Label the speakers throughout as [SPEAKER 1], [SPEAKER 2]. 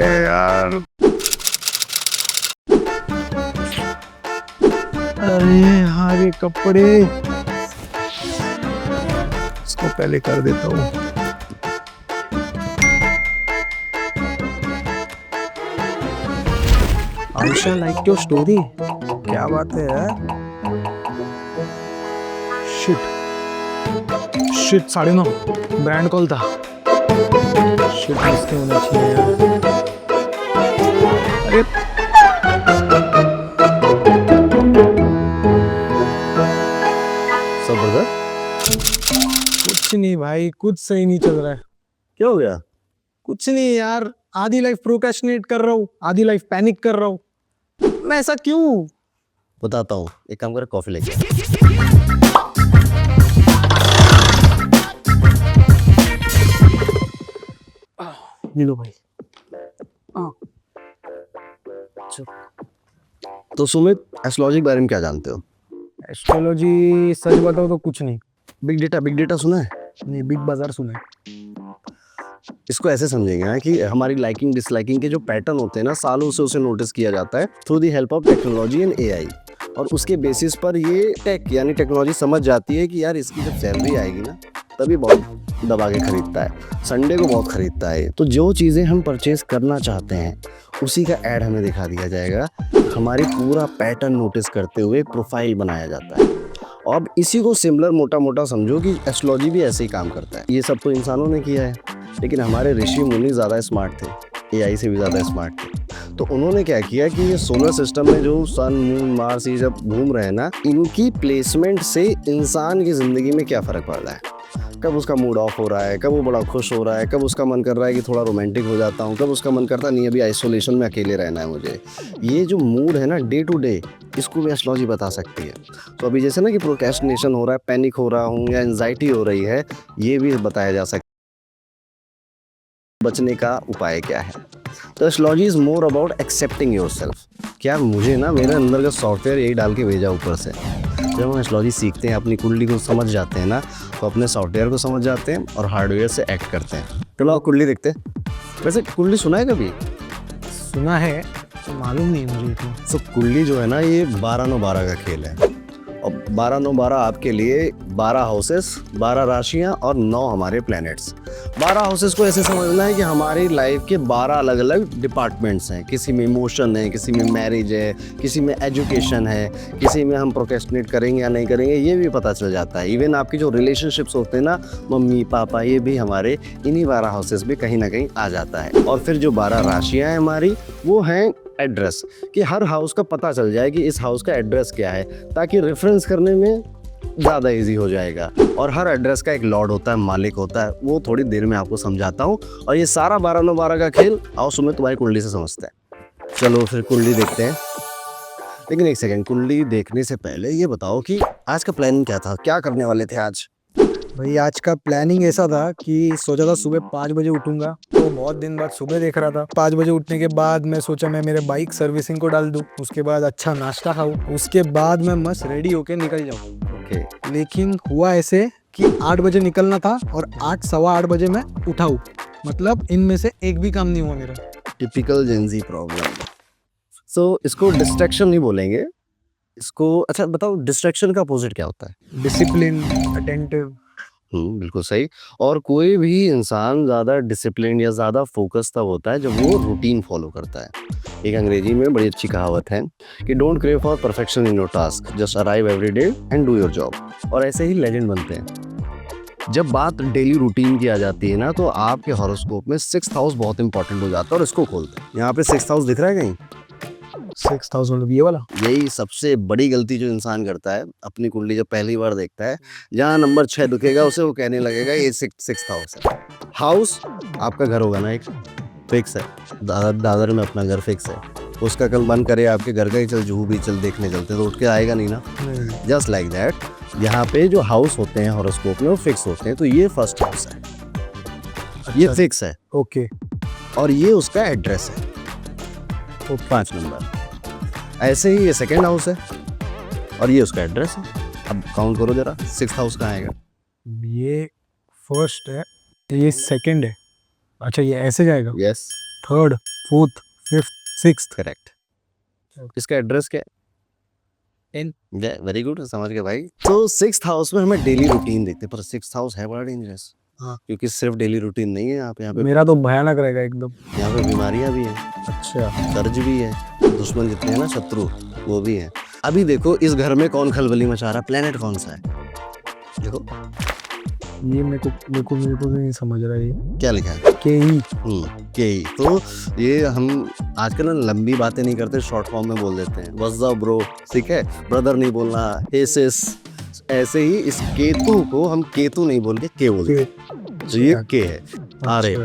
[SPEAKER 1] गए यार। अरे यार ये कपड़े, इसको पहले कर देता हूँ।
[SPEAKER 2] Ayesha like your story.
[SPEAKER 1] क्या बात है यार। शिट शिट, 9:30 ब्रांड कॉल था।
[SPEAKER 2] शिट मिस क्यों होना चाहिए यार।
[SPEAKER 1] अरे
[SPEAKER 3] सब ब्रदर,
[SPEAKER 1] कुछ नहीं भाई, कुछ सही नहीं चल रहा है।
[SPEAKER 3] क्या हो गया?
[SPEAKER 1] कुछ नहीं यार, आधी लाइफ प्रोक्रेस्टिनेट कर रहा हूँ, आधी लाइफ पैनिक कर रहा हूँ। मैं ऐसा क्यों?
[SPEAKER 3] बताता हूँ, एक काम कर, कॉफी लेके आ।
[SPEAKER 2] ले लो भाई।
[SPEAKER 3] तो सुमित, एस्ट्रोलॉजी के बारे में क्या जानते हो?
[SPEAKER 1] एस्ट्रोलॉजी सच बताओ तो कुछ नहीं।
[SPEAKER 3] बिग डेटा सुना है?
[SPEAKER 1] नहीं, बिग बाजार सुना है।
[SPEAKER 3] इसको ऐसे समझेंगे ना कि हमारी लाइकिंग डिसलाइकिंग के जो पैटर्न होते हैं ना, सालों से उसे नोटिस किया जाता है through the help of technology and AI. और उसके बेसिस पर ये टेक यानी टेक्नोलॉजी समझ जाती है कि यार इसकी जब सैलरी आएगी ना, तभी बहुत दबा के खरीदता है, संडे को बहुत खरीदता है। तो जो चीज़ें हम परचेज करना चाहते हैं उसी का ऐड हमें दिखा दिया जाएगा, हमारी पूरा पैटर्न नोटिस करते हुए प्रोफाइल बनाया जाता है। अब इसी को सिमिलर मोटा मोटा समझो कि एस्ट्रोलॉजी भी ऐसे ही काम करता है। ये सब तो इंसानों ने किया है, लेकिन हमारे ऋषि मुनि ज़्यादा स्मार्ट थे, एआई से भी ज़्यादा स्मार्ट थे। तो उन्होंने क्या किया कि ये सोलर सिस्टम में जो सन मून मार्स ये जब घूम रहे हैं ना, इनकी प्लेसमेंट से इंसान की ज़िंदगी में क्या फ़र्क पड़ रहा है, कब उसका मूड ऑफ हो रहा है, कब वो बड़ा खुश हो रहा है, कब उसका मन कर रहा है कि थोड़ा रोमांटिक हो जाता हूँ, कब उसका मन करता है नहीं अभी आइसोलेशन में अकेले रहना है मुझे। ये जो मूड है ना डे टू डे, इसको भी एस्ट्रोलॉजी बता सकती है। तो अभी जैसे ना कि प्रोक्रेस्टिनेशन हो रहा है, पैनिक हो रहा हूँ या एंजाइटी हो रही है, ये भी बताया जा सकता है बचने का उपाय क्या है। तो astrology is more about accepting yourself. क्या मुझे ना मेरे अंदर का सॉफ्टवेयर यही डाल के भेजा ऊपर से। जब हम एस्ट्रोलॉजी सीखते हैं, अपनी कुंडली को समझ जाते हैं ना, तो अपने सॉफ्टवेयर को समझ जाते हैं और हार्डवेयर से एक्ट करते हैं। चलो आप कुंडली देखते हैं। वैसे कुंडली सुना है कभी?
[SPEAKER 1] सुना है तो मालूम नहीं है मुझे इतना।
[SPEAKER 3] तो कुंडली जो है ना, ये 12-9-12 का खेल है। और 12-9-12 आपके लिए 12 हाउसेस, 12 राशियां और 9 हमारे प्लैनेट्स। 12 हाउसेस को ऐसे समझना है कि हमारी लाइफ के 12 अलग अलग डिपार्टमेंट्स हैं। किसी में इमोशन है, किसी में मैरिज है, किसी में एजुकेशन है, किसी में हम प्रोक्रेस्टिनेट करेंगे या नहीं करेंगे ये भी पता चल जाता है। इवन आपकी जो रिलेशनशिप्स होते हैं ना, मम्मी पापा, ये भी हमारे इन्हीं 12 हाउसेस में कहीं ना कहीं आ जाता है। और फिर जो 12 राशियाँ हैं हमारी, वो हैं एड्रेस, कि हर हाउस का पता चल जाए कि इस हाउस का एड्रेस क्या है, ताकि रेफरेंस करने में ज़्यादा इजी हो जाएगा। और हर एड्रेस का एक लॉर्ड होता है, मालिक होता है, वो थोड़ी देर में आपको समझाता हूँ। और ये सारा 12-9-12 का खेल आओ सुमित तुम्हारी कुंडली से समझते हैं। चलो फिर कुंडली देखते हैं। लेकिन एक सेकेंड, कुंडली देखने से पहले ये बताओ कि आज का प्लानिंग क्या था, क्या करने वाले थे आज?
[SPEAKER 1] भाई आज का प्लानिंग ऐसा था कि सोचा था सुबह 5 बजे उठूंगा, तो बहुत दिन बाद सुबह देख रहा था। 5 बजे उठने के बाद मैं सोचा मैं मेरे बाइक सर्विसिंग को डाल दूं, उसके बाद अच्छा नाश्ता खाऊं, उसके बाद मैं मस्त रेडी होके निकल जाऊं।
[SPEAKER 3] ओके।
[SPEAKER 1] लेकिन हुआ ऐसे कि 8 बजे निकलना था और 8 सवा 8 बजे मैं उठा हूं। मतलब इनमें से एक भी काम नहीं हुआ मेरा।
[SPEAKER 3] Typical Gen Z problem. सो इसको डिस्ट्रैक्शन नहीं बोलेंगे, इसको अच्छा बताओ डिस्ट्रैक्शन का अपोजिट क्या होता है?
[SPEAKER 1] Discipline, attentive.
[SPEAKER 3] बिल्कुल सही। और कोई भी इंसान ज़्यादा डिसिप्लिन या ज़्यादा फोकस तब होता है जब वो रूटीन फॉलो करता है। एक अंग्रेजी में बड़ी अच्छी कहावत है कि don't crave for perfection in your task, just arrive every day and do your job. और ऐसे ही लेजेंड बनते हैं। जब बात डेली रूटीन की आ जाती है ना, तो आपके हॉरोस्कोप में 6th हाउस बहुत इंपॉर्टेंट हो जाता है। और इसको खोलते हैं, यहाँ पे 6th हाउस दिख रहा है कहीं?
[SPEAKER 1] 6000 ये वाला।
[SPEAKER 3] यही सबसे बड़ी गलती जो इंसान करता है, अपनी कुंडली जब पहली बार देखता है, जहाँ नंबर 6 दिखेगा उसे वो कहने लगेगा ये 6th हाउस है। हाउस आपका घर होगा ना, एक फिक्स है, दादर में अपना घर फिक्स है। उसका कल मन करे आपके घर का ही चल जूहू भी चल देखने चलते, तो उठ के आएगा नहीं ना। जस्ट लाइक दैट, यहाँ पे जो हाउस होते हैं हॉरोस्कोप में वो फिक्स होते हैं। तो ये फर्स्ट हाउस है, ये फिक्स है।
[SPEAKER 1] ओके।
[SPEAKER 3] और ये उसका एड्रेस है, वो 5 नंबर। ऐसे ही ये सेकेंड हाउस है और ये उसका एड्रेस है। अब काउंट करो जरा, 6th हाउस कहाँ आएगा?
[SPEAKER 1] ये फर्स्ट है, ये सेकंड है। अच्छा ये ऐसे जाएगा।
[SPEAKER 3] Yes,
[SPEAKER 1] third, fourth, fifth, sixth.
[SPEAKER 3] Correct. इसका एड्रेस क्या है?
[SPEAKER 1] N।
[SPEAKER 3] वेरी गुड, समझ गए भाई। तो सिक्स्थ हाउस में हमें डेली रूटीन देखते हैं, पर सिक्स्थ हाउस है बड़ा डेंजरस।
[SPEAKER 1] हाँ।
[SPEAKER 3] क्योंकि सिर्फ डेली रूटीन नहीं है यहाँ पे
[SPEAKER 1] मेरा तो भयानक रहेगा एकदम।
[SPEAKER 3] यहाँ पे बीमारियां भी हैं,
[SPEAKER 1] अच्छा।
[SPEAKER 3] कर्ज भी है, दुश्मन जितने हैं ना शत्रु वो भी है। अभी देखो इस घर में कौन खलबली मचा रहा है, प्लेनेट कौन सा है? देखो
[SPEAKER 1] ये मेरे को नहीं समझ रहा ये।
[SPEAKER 3] क्या लिखा है?
[SPEAKER 1] KE।
[SPEAKER 3] के। तो ये हम आजकल ना लंबी बातें नहीं करते, शॉर्ट फॉर्म में बोल देते हैं, व्हाट्स अप ब्रो, ठीक है, ब्रदर नहीं बोलना, हे सिस। ऐसे ही इस केतु को हम केतु नहीं बोल के के बोलते हैं, तो ये के है। अरे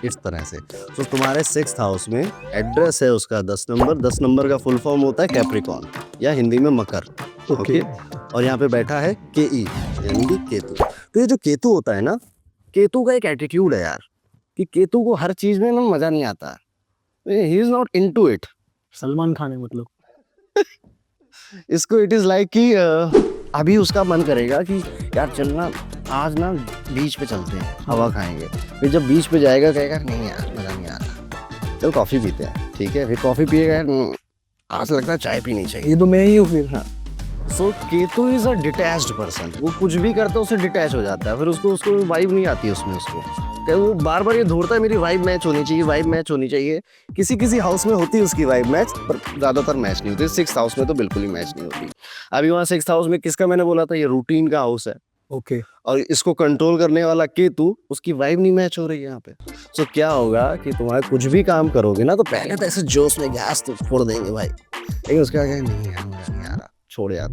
[SPEAKER 3] इस तरह से। तो तुम्हारे सिक्स्थ हाउस में एड्रेस है उसका 10 नंबर। 10 नंबर का फुल फॉर्म होता है कैप्रिकॉन या हिंदी में मकर। ओके। और यहाँ पे बैठा है KE यानी कि केतु। तो ये जो केतु होता है ना, केतु का एक एटीट्यूड है यार, कि केतु को हर चीज में ना मजा नहीं आता, he is not into it.
[SPEAKER 1] Salman Khan है मतलब।
[SPEAKER 3] इसको इट इज लाइक कि अभी उसका मन करेगा कि यार चलना आज ना बीच पे चलते हैं, हवा खाएंगे। फिर जब बीच पे जाएगा कहेगा नहीं यार मजा नहीं आ रहा, चल कॉफी पीते हैं, ठीक है। फिर कॉफी पिएगा यार, आज लगता है चाय पीनी चाहिए।
[SPEAKER 1] ये तो मैं ही हूँ फिर।
[SPEAKER 3] हाँ। So Ketu is a detached person, वो कुछ भी करता है उससे डिटैच हो जाता है, फिर उसको वाइब नहीं आती उसमें, उसको वो बार बार ये ढूंढता है मेरी वाइब मैच होनी चाहिए, वाइब मैच होनी चाहिए। किसी हाउस में होती है उसकी वाइब मैच, पर ज्यादातर मैच नहीं होती। सिक्स्थ हाउस में तो बिल्कुल ही मैच नहीं होती। अभी वहाँ सिक्स्थ हाउस में किसका मैंने बोला था, ये रूटीन का हाउस है।
[SPEAKER 1] ओके।
[SPEAKER 3] और इसको कंट्रोल करने वाला केतु, उसकी वाइब नहीं मैच हो रही है यहाँ पे। सो क्या होगा कि तुम्हारे कुछ भी काम करोगे ना, तो पहले तो ऐसे जोश में गैस तो फोड़ देंगे भाई, लेकिन उसके आगे नहीं यार मजा नहीं आ रहा, छोड़ यार,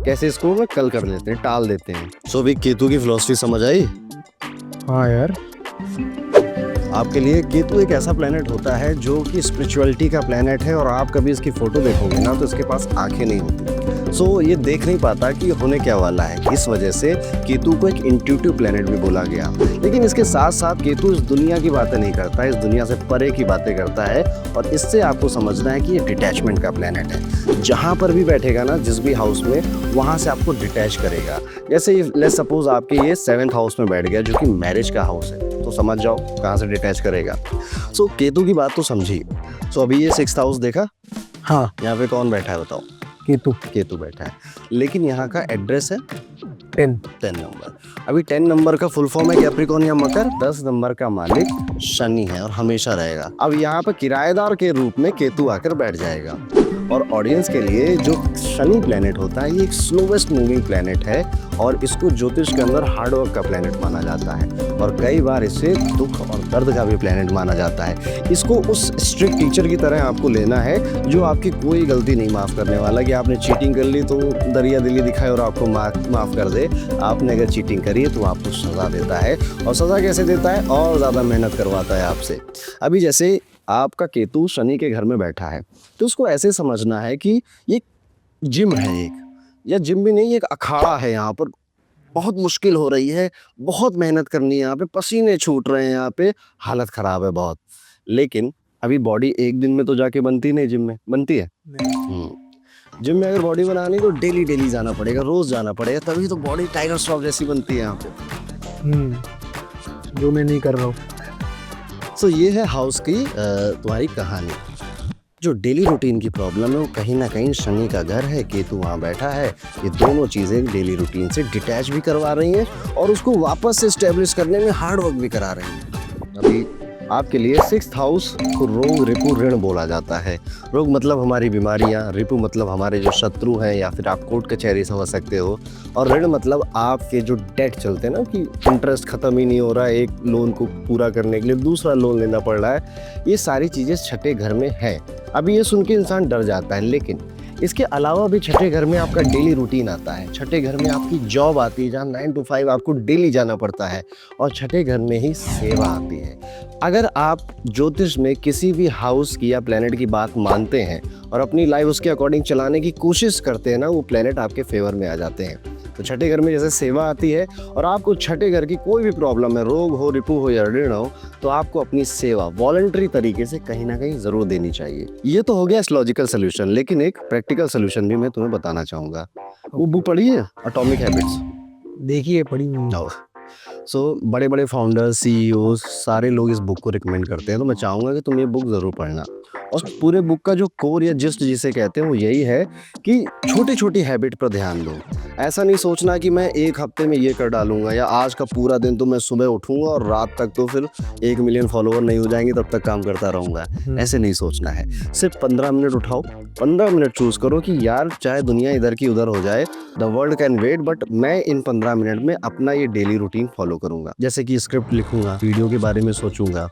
[SPEAKER 3] कैसे इसको ना कल कर लेते हैं, टाल देते हैं। सो अभी केतु की फिलॉसफी समझ आई?
[SPEAKER 1] हाँ यार।
[SPEAKER 3] आपके लिए केतु एक ऐसा प्लेनेट होता है जो कि स्पिरिचुअलिटी का प्लेनेट है, और आप कभी इसकी फोटो देखोगे ना तो इसके पास आंखें नहीं होती। सो ये देख नहीं पाता कि होने क्या वाला है। इस वजह से केतु को एक इंट्यूटिव प्लेनेट भी बोला गया। लेकिन इसके साथ साथ केतु इस दुनिया की बातें नहीं करता है, इस दुनिया से परे की बातें करता है। और इससे आपको समझना है कि ये डिटैचमेंट का प्लेनेट है। जहाँ पर भी बैठेगा ना, जिस भी हाउस में, वहाँ से आपको डिटैच करेगा। जैसे लेट्स सपोज आपके ये 7th हाउस में बैठ गया जो कि मैरिज का हाउस है, तो समझ जाओ कहाँ से डिटैच करेगा। सो केतु की बात तो समझी। सो अभी ये 6th हाउस देखा,
[SPEAKER 1] हाँ।
[SPEAKER 3] यहाँ पे कौन बैठा है बताओ?
[SPEAKER 1] केतु
[SPEAKER 3] बैठा है। लेकिन यहाँ का एड्रेस है
[SPEAKER 1] 10
[SPEAKER 3] नंबर। अभी 10 नंबर का फुल फॉर्म है कैप्रिकॉन या मकर। 10 नंबर का मालिक शनि है और हमेशा रहेगा। अब यहाँ पर किराएदार के रूप में केतु आकर बैठ जाएगा। और ऑडियंस के लिए जो शनि प्लेनेट होता है, ये एक स्लोवेस्ट मूविंग प्लेनेट है, और इसको ज्योतिष के अंदर हार्डवर्क का प्लेनेट माना जाता है, और कई बार इसे दुख और दर्द का भी प्लेनेट माना जाता है। इसको उस स्ट्रिक्ट टीचर की तरह आपको लेना है जो आपकी कोई गलती नहीं माफ़ करने वाला, कि आपने चीटिंग कर ली तो दरिया दिली दिखाए और आपको माफ़ कर दे। आपने अगर चीटिंग करी है तो आपको सज़ा देता है, और सज़ा कैसे देता है? और ज़्यादा मेहनत करवाता है आपसे। अभी जैसे आपका केतु शनि के घर में बैठा है, तो उसको ऐसे समझना है कि ये जिम है एक, या जिम भी नहीं, एक अखाड़ा है। यहाँ पर बहुत मुश्किल हो रही है, बहुत मेहनत करनी है, यहाँ पे पसीने छूट रहे हैं, यहाँ पे हालत ख़राब है बहुत। लेकिन अभी बॉडी एक दिन में तो जाके बनती नहीं, जिम में बनती है? जिम में अगर बॉडी बनानी तो डेली जाना पड़ेगा, रोज़ जाना पड़ेगा, तभी तो बॉडी टाइगर श्रॉफ जैसी बनती है यहाँ पे।
[SPEAKER 1] जो मैं नहीं कर रहा हूँ।
[SPEAKER 3] सो ये है हाउस की तुम्हारी कहानी। जो डेली रूटीन की प्रॉब्लम है वो कहीं ना कहीं शनि का घर है, केतु वहाँ बैठा है। ये दोनों चीज़ें डेली रूटीन से डिटैच भी करवा रही हैं, और उसको वापस से एस्टेब्लिश करने में हार्ड वर्क भी करा रही हैं। अभी आपके लिए 6th हाउस को रोग, रिपु, ऋण बोला जाता है। रोग मतलब हमारी बीमारियां, रिपु मतलब हमारे जो शत्रु हैं, या फिर आप कोर्ट कचहरी समझ सकते हो, और ऋण मतलब आपके जो डेट चलते हैं ना, कि इंटरेस्ट ख़त्म ही नहीं हो रहा है, एक लोन को पूरा करने के लिए दूसरा लोन लेना पड़ रहा है। ये सारी चीज़ें छठे घर में है। अभी ये सुन के इंसान डर जाता है, लेकिन इसके अलावा भी छठे घर में आपका डेली रूटीन आता है। छठे घर में आपकी जॉब आती है, जहाँ 9 to 5 आपको डेली जाना पड़ता है, और छठे घर में ही सेवा आती है। अगर आप ज्योतिष में किसी भी हाउस की या प्लेनेट की बात मानते हैं और अपनी लाइफ उसके अकॉर्डिंग चलाने की कोशिश करते हैं ना, वो प्लेनेट आपके फेवर में आ जाते हैं। तो छठे घर में जैसे सेवा आती है, और आपको छठे घर की कोई भी प्रॉब्लम है, रोग हो, रिपु हो या ऋण हो, तो आपको अपनी सेवा वॉलंटरी तरीके से कहीं ना कहीं ज़रूर देनी चाहिए। ये तो हो गया एस्ट्रोलॉजिकल सोल्यूशन, लेकिन एक प्रैक्टिकल सोल्यूशन भी मैं तुम्हें बताना चाहूँगा। वो बुक पढ़ी है, एटॉमिक हैबिट्स?
[SPEAKER 1] देखिए, पढ़ी।
[SPEAKER 3] सो बड़े बड़े फाउंडर्स, सीईओज सारे लोग इस बुक को रिकमेंड करते हैं, तो मैं चाहूँगा कि तुम ये बुक ज़रूर पढ़ना। और पूरे बुक का जो कोर या जिस्ट जिसे कहते हैं वो यही है कि छोटी छोटी हैबिट पर ध्यान दो। ऐसा नहीं सोचना कि मैं एक हफ्ते में ये कर डालूंगा या आज का पूरा दिन तो मैं सुबह उठूंगा और रात तक तो फिर 1 मिलियन फॉलोवर नहीं हो जाएंगे तब तक काम करता रहूंगा। ऐसे नहीं सोचना है। सिर्फ 15 मिनट उठाओ, 15 मिनट चूज करो कि यार चाहे दुनिया इधर की उधर हो जाए, the world can wait, but मैं इन 15 मिनट में अपना ये डेली रूटीन फॉलो करूंगा। जैसे कि स्क्रिप्ट लिखूंगा, वीडियो के बारे में सोचूंगा,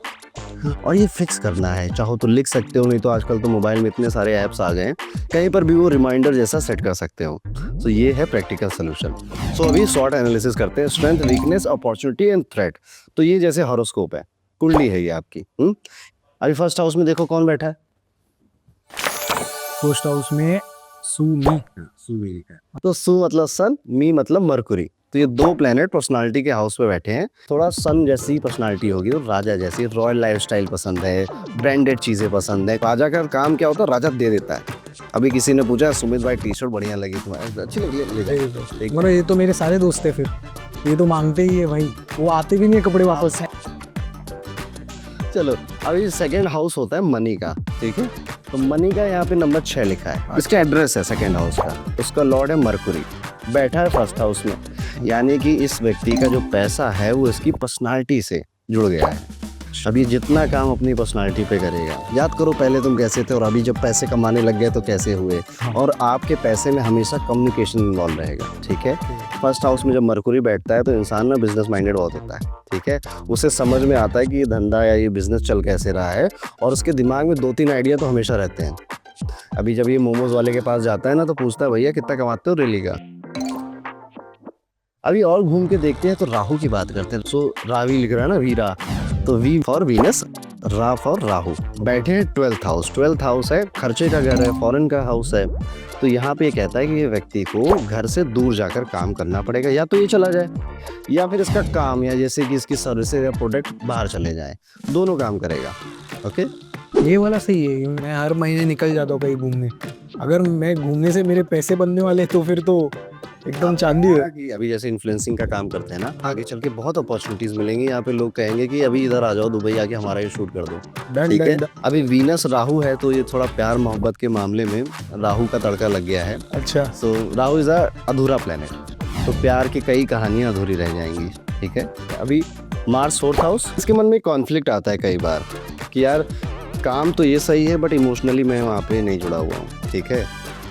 [SPEAKER 3] और ये फिक्स करना है। चाहो तो लिख सकते हो, नहीं तो आजकल तो मोबाइल में इतने सारे ऐप्स आ गए हैं, कहीं पर भी वो रिमाइंडर जैसा सेट कर सकते हो। तो ये है प्रैक्टिकल सोल्यूशन। सो अभी शॉर्ट एनालिसिस करते हैं, strength, weakness, opportunity and threat. तो ये जैसे हॉरोस्कोप है, कुंडली है ये आपकी। अभी फर्स्ट हाउस में देखो कौन बैठा है।
[SPEAKER 1] फर्स्ट हाउस में सुमी।
[SPEAKER 3] तो सु मतलब सन, मी मतलब मरकुरी। तो ये दो प्लेनेट पर्सनालिटी के हाउस पे बैठे हैं। थोड़ा सन जैसी पर्सनालिटी होगी और राजा जैसी, रॉयल लाइफस्टाइल पसंद है, ब्रांडेड चीजें पसंद है। राजा का काम क्या होता है, राजा दे देता है। अभी किसी ने पूछा सुमित भाई टी शर्ट बढ़िया लगी तुम्हारी, अच्छी लगी, ले जाओ।
[SPEAKER 1] मतलब ये तो मेरे सारे दोस्त है, फिर ये तो मांगते ही है भाई, वो आते भी नहीं है कपड़े वापस।
[SPEAKER 3] चलो अभी सेकंड हाउस होता है मनी का, ठीक है। तो मनी का यहाँ पे नंबर 6 लिखा है, इसका एड्रेस है सेकंड हाउस का। उसका लॉर्ड है मरकुरी, बैठा है फर्स्ट हाउस में। यानी कि इस व्यक्ति का जो पैसा है वो इसकी पर्सनालिटी से जुड़ गया है। अभी जितना काम अपनी पर्सनालिटी पे करेगा। याद करो पहले तुम कैसे थे और अभी जब पैसे कमाने लग गए तो कैसे हुए। और आपके पैसे में हमेशा कम्युनिकेशन इन्वॉल्व रहेगा, ठीक है। फर्स्ट हाउस में जब मरकुरी बैठता है तो इंसान ना बिजनेस माइंडेड बहुत होता है, ठीक है। उसे समझ में आता है कि ये धंधा या ये बिजनेस चल कैसे रहा है, और उसके दिमाग में 2-3 आइडिया तो हमेशा रहते हैं। अभी जब ये मोमोज वाले के पास जाता है ना तो पूछता है भैया कितना कमाते हो डेली का। अभी और घूम के देखते हैं तो राहु की बात करते हैं। सो रावी लिख रहा है ना, वीरा, तो वी फॉर वीनस, रा फॉर राहु। बैठे हैं 12th हाउस। 12th हाउस है खर्चे का घर है, फॉरेन का हाउस है। तो यहाँ पे ये कहता है कि ये व्यक्ति को घर से दूर जाकर काम करना पड़ेगा, या तो ये चला जाए या फिर इसका काम या जैसे कि इसकी सर्विसेज या प्रोडक्ट बाहर चले जाए, दोनों काम करेगा। ओके,
[SPEAKER 1] ये वाला सही है। मैं हर महीने निकल जाता हूँ कहीं घूमने। अगर मैं घूमने से मेरे पैसे बनने वाले तो फिर तो एकदम चांदी है।
[SPEAKER 3] कि अभी जैसे इन्फ्लुएंसिंग का काम करते हैं ना, आगे चल के बहुत अपॉर्चुनिटीज मिलेंगी। यहाँ पे लोग कहेंगे कि अभी इधर आ जाओ दुबई आके हमारा ये शूट कर दो, ठीक है। अभी वीनस राहु है तो ये थोड़ा प्यार मोहब्बत के मामले में राहु का तड़का लग गया है।
[SPEAKER 1] अच्छा,
[SPEAKER 3] सो राहु इज अधूरा प्लेनेट, तो प्यार की कई कहानियां अधूरी रह जाएंगी, ठीक है। अभी मार्स 4th हाउस, इसके मन में कॉन्फ्लिक्ट आता है कई बार कि यार काम तो ये सही है बट इमोशनली मैं वहाँ पे नहीं जुड़ा हुआ हूँ, ठीक है।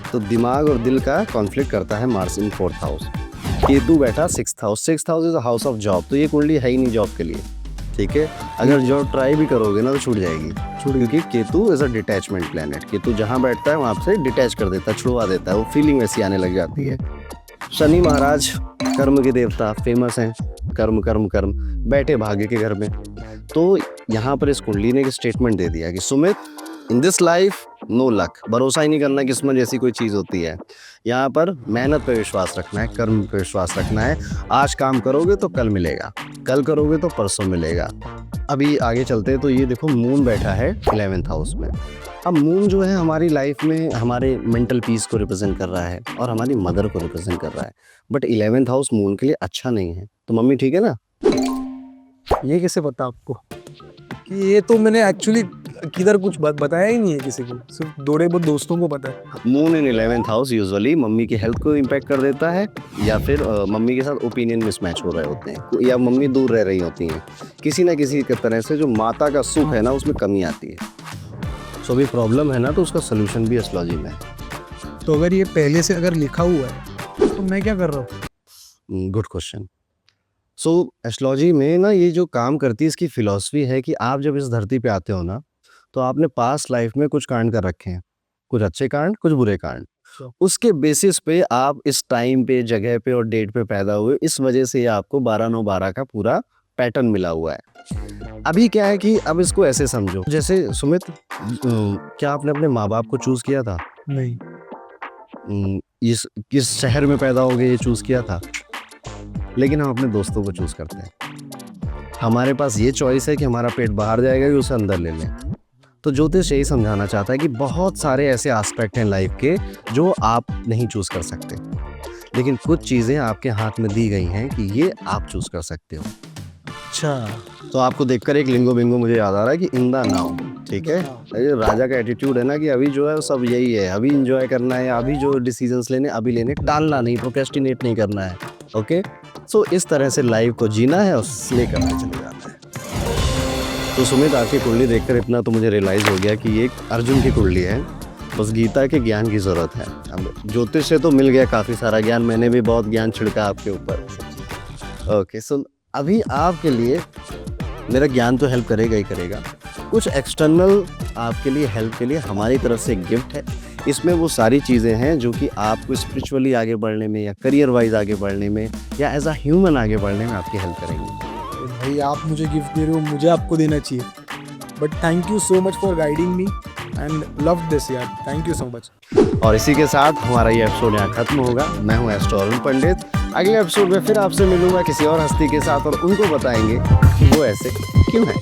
[SPEAKER 3] तो दिमाग और दिल का कॉन्फ्लिक्ट करता है मार्स इन 4th हाउस। केतु बैठा 6th house. 6th house is a house of job. तो ये कुंडली है ही नहीं जॉब के लिए, ठीक है। अगर जॉब ट्राई भी करोगे ना तो छूट जाएगी, क्योंकि Ketu is a detachment planet. Ketu जहाँ बैठता है वहाँ से डिटैच कर देता है, छुड़वा देता है, वो फीलिंग वैसी आने लग जाती है। शनि महाराज कर्म के देवता, फेमस हैं, कर्म कर्म कर्म, बैठे भाग्य के घर में। तो यहाँ पर इस कुंडली ने एक स्टेटमेंट दे दिया कि Sumit, in this life no luck, भरोसा ही नहीं करना किस्मत जैसी कोई चीज़ होती है। यहाँ पर मेहनत पे विश्वास रखना है, कर्म पे विश्वास रखना है। आज काम करोगे तो कल मिलेगा, कल करोगे तो परसों मिलेगा। अभी आगे चलते हैं तो ये देखो मून बैठा है 11th हाउस में। अब मून जो है हमारी लाइफ में हमारे मेंटल पीस को रिप्रेजेंट कर रहा है और हमारी मदर को रिप्रेजेंट कर रहा है, बट 11th हाउस मून के लिए अच्छा नहीं है। तो मम्मी ठीक है ना?
[SPEAKER 1] ये कैसे पता आपको? कि ये तो मैंने एक्चुअली किधर कुछ बताया ही नहीं है किसी को, सिर्फ थोड़े बहुत दोस्तों को पता है।
[SPEAKER 3] Moon in 11th house usually mummy की हेल्थ को इम्पैक्ट कर देता है, या फिर मम्मी के साथ ओपिनियन मिसमैच हो रहे होते हैं, या मम्मी दूर रह रही होती हैं। किसी ना किसी तरह से जो माता का सुख है ना उसमें कमी आती है। सो अभी प्रॉब्लम है ना तो उसका सोल्यूशन भी एस्ट्रोलॉजी में है।
[SPEAKER 1] तो अगर ये पहले से अगर लिखा हुआ है तो मैं क्या कर रहा हूँ?
[SPEAKER 3] Good question. सो एस्ट्रोलॉजी में ना ये जो काम करती है इसकी फिलॉसफी है कि आप जब इस धरती पे आते हो ना तो आपने पास्ट लाइफ में कुछ कांड कर रखे हैं, कुछ अच्छे कांड, कुछ बुरे कांड। उसके बेसिस पे आप इस टाइम पे, जगह पे और डेट पे पैदा हुए, इस वजह से आपको 12-9-12 का पूरा पैटर्न मिला हुआ है। अभी क्या है कि अब इसको ऐसे समझो, जैसे सुमित, क्या आपने अपने माँ बाप को चूज किया था?
[SPEAKER 1] नहीं।
[SPEAKER 3] इस किस शहर में पैदा हो गए ये चूज किया था? लेकिन हम अपने दोस्तों को चूज करते हैं। हमारे पास ये चॉइस है कि हमारा पेट बाहर जाएगा कि उसे अंदर ले लें। तो ज्योतिष यही समझाना चाहता है कि बहुत सारे ऐसे एस्पेक्ट हैं लाइफ के जो आप नहीं चूज कर सकते, लेकिन कुछ चीज़ें आपके हाथ में दी गई हैं कि ये आप चूज कर सकते हो।
[SPEAKER 2] अच्छा
[SPEAKER 3] तो आपको देखकर एक लिंगो बिंगो मुझे याद आ रहा है कि इन द नाउ, ठीक है। ये राजा का एटीट्यूड है ना कि अभी जो है वो सब यही है, अभी इंजॉय करना है, अभी जो डिसीजंस लेने अभी लेने, टालना नहीं, प्रोक्रेस्टिनेट नहीं करना है। ओके, सो इस तरह से लाइफ को जीना है और स्ले करके चले जाना है। तो सुमित, आपकी कुंडली देखकर इतना तो मुझे रियलाइज़ हो गया कि ये एक अर्जुन की कुंडली है, बस गीता के ज्ञान की ज़रूरत है। अब ज्योतिष से तो मिल गया काफ़ी सारा ज्ञान, मैंने भी बहुत ज्ञान छिड़का आपके ऊपर। ओके, सो अभी आपके लिए मेरा ज्ञान तो हेल्प करेगा ही करेगा, कुछ एक्सटर्नल आपके लिए हेल्प के लिए हमारी तरफ से एक गिफ्ट है। इसमें वो सारी चीज़ें हैं जो कि आपको स्पिरिचुअली आगे बढ़ने में या करियर वाइज आगे बढ़ने में या एज अ ह्यूमन आगे बढ़ने में आपकी हेल्प करेंगी।
[SPEAKER 1] भाई आप मुझे गिफ्ट दे रहे हो, मुझे आपको देना चाहिए, but thank you so much for guiding me and love this यार, थैंक यू सो मच।
[SPEAKER 3] और इसी के साथ हमारा ये एपिसोड यहाँ खत्म होगा। मैं हूँ एस्ट्रो अरुण पंडित। अगले एपिसोड में फिर आपसे मिलूंगा किसी और हस्ती के साथ और उनको बताएंगे कि वो ऐसे क्यों है।